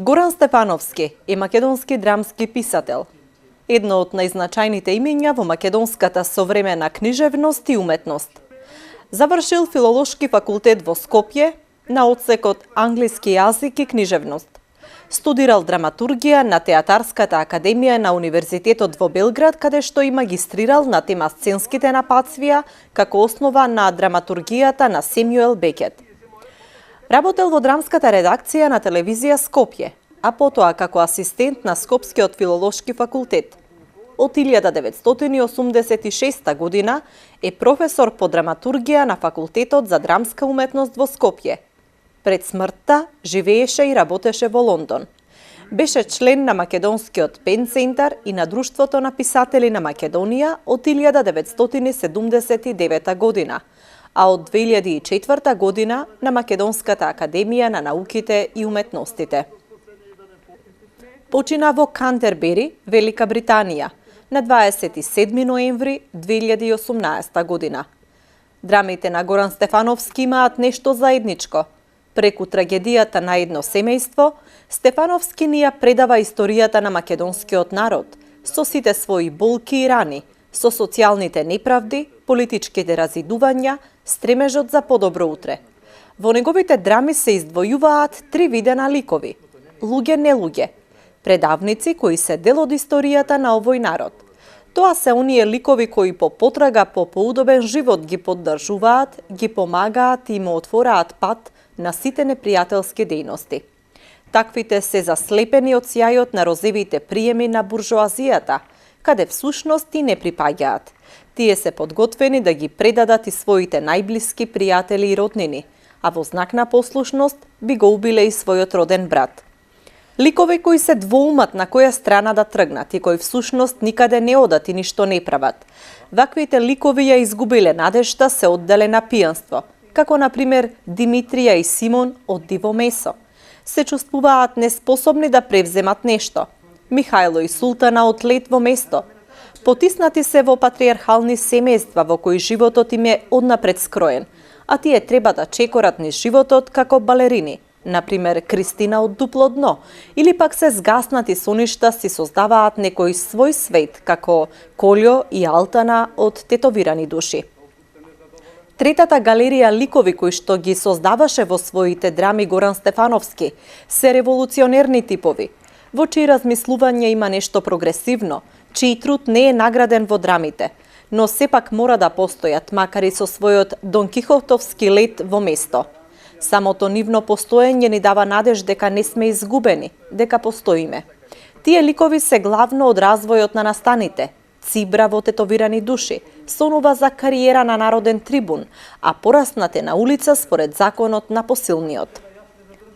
Горан Стефановски е македонски драмски писател. Едно од најзначајните имења во македонската современа книжевност и уметност. Завршил филолошки факултет во Скопје на одсекот англиски јазик и книжевност. Студирал драматургија на Театарската академија на Универзитетот во Белград, каде што и магистрирал на тема сценските напатствија како основа на драматургијата на Семјуел Бекет. Работел во драмската редакција на телевизија Скопје, а потоа како асистент на Скопскиот филолошки факултет. Од 1986 година е професор по драматургија на Факултетот за драмска уметност во Скопје. Пред смртта живееше и работеше во Лондон. Беше член на Македонскиот Пен Центар и на Друштвото на писатели на Македонија од 1979 година, а од 2004 година на Македонската академија на науките и уметностите. Почина во Кантербери, Велика Британија, на 27 ноември 2018 година. Драмите на Горан Стефановски имаат нешто заедничко. Преку трагедијата на едно семејство, Стефановски ни ја предава историјата на македонскиот народ, со сите своји болки и рани, со социјалните неправди, политичките разидувања, стремежот за подобро утре. Во неговите драми се издвојуваат три вида на ликови – луѓе-нелуѓе, предавници кои се дел од историјата на овој народ. Тоа се оние ликови кои по потрага по поудобен живот ги поддржуваат, ги помагаат и му отвораат пат на сите непријателски дејности. Таквите се заслепени од сјајот на розевите приеми на буржоазијата, каде всушност и не припаѓаат. Тие се подготвени да ги предадат и своите најблиски пријатели и роднини, а во знак на послушност би го убиле и својот роден брат. Ликови кои се двоумат на која страна да тргнат и кои всушност никаде не одат и ништо не прават. Ваквите ликови ја изгубиле надежта се одделе на пијанство, како например Димитрија и Симон од Диво месо. Се чувствуваат неспособни да превземат нешто. Михајло и Султана од Лет во место. Потиснати се во патриархални семејства во кои животот им е однапред скроен, а тие треба да чекорат низ животот како балерини, например Кристина од Дупло дно, или пак се згаснати со ништа си создаваат некој свој свет, како Колјо и Алтана од Тетовирани души. Третата галерија ликови кои што ги создаваше во своите драми Горан Стефановски се револуционерни типови, во чии размислување има нешто прогресивно, чиј труд не е награден во драмите, но сепак мора да постојат, макар и со својот Дон Кихотовски Лет во место. Самото нивно постоење ни дава надеж дека не сме изгубени, дека постоиме. Тие ликови се главно од развојот на настаните, Цибра во Тетовирани души, сонува за кариера на народен трибун, а пораснате на улица според законот на посилниот.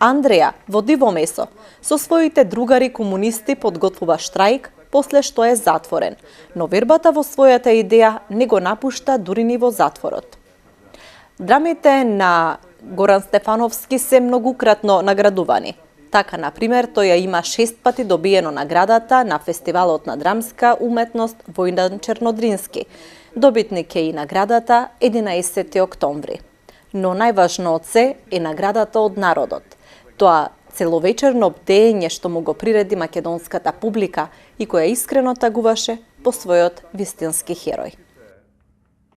Андреја во Диво месо со своите другари комунисти подготвува штрајк после што е затворен, но вербата во својата идеја не го напушта дури ни во затворот. Драмите на Горан Стефановски се многукратно наградувани. Така, например, тој ја има 6 пати добиено наградата на Фестивалот на драмска уметност Војдан Чернодрински. Добитник е и наградата 11 октомври. Но најважно од се е наградата од народот. Тоа целовечерно бдење што му го приреди македонската публика и која искрено тагуваше по својот вистински херој.